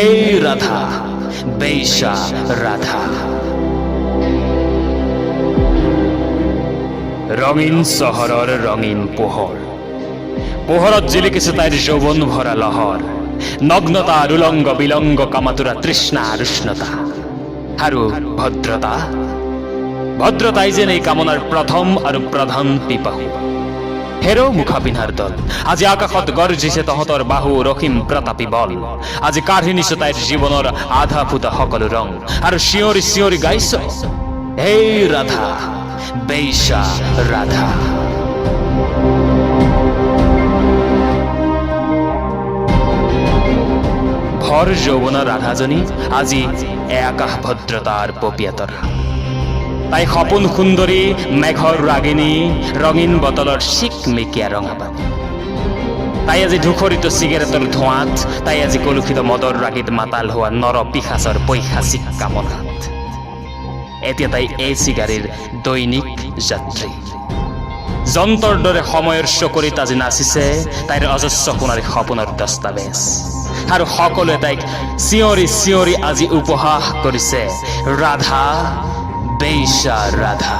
হেই ৰাধা বেশ্যা ৰাধা। ৰঙীন চহৰৰ ৰঙীন পোহৰ, পোহৰত জিলিকিছে তাইৰ যৌৱন ভৰা লহৰ, নগ্নতা উলংগ বিলংগ কামাতুৰা তৃষ্ণা আৰ উষ্ণতা আৰু ভদ্ৰতা। ভদ্ৰতাই যেন এই কামনাৰ প্ৰথম আৰু প্ৰধান পিপাহু। হেৰ মুখা পিন্ধাৰ দল, আজি আকাশত গৰ্জিছে তহঁতৰ বাহু ৰখিম প্ৰতাপী বল। আজি কাঢ়ি নিছো তাইৰ জীৱনৰ আধা ফুটা সকলো ৰং, আৰু চিঞৰি চিঞৰি গাইছ হেই ৰাধা বেশ্যা ৰাধা। ভৰ যৌৱনা ৰাধাজনী আজি আকাশ ভদ্ৰতাৰ পপীয়াতৰা। তাই সপোন সুন্দৰী মেঘৰ ৰাগিনী, ৰঙীন বটলৰ চিকমিকিয়া ৰঙাবাতি। তাই আজি ধূসৰিত চিগাৰেটৰ ধোঁৱাত, তাই আজি কলুষিত মদৰ ৰাগীত মাতাল হোৱা নৰ পিশাচৰ পৈশাচিক কামনাত। এতিয়া তাই এচি গাড়ীৰ দৈনিক যাত্ৰী। যন্ত্ৰৰ দৰে সময়ৰ চকৰিত আজি নাচিছে তাইৰ অজস্ৰ সোণাৰী সপোনৰ দস্তাবেজ, আৰু সকলোৱে তাইক চিঞৰি চিঞৰি আজি উপহাস কৰিছে ৰাধা বেশ্যা ৰাধা।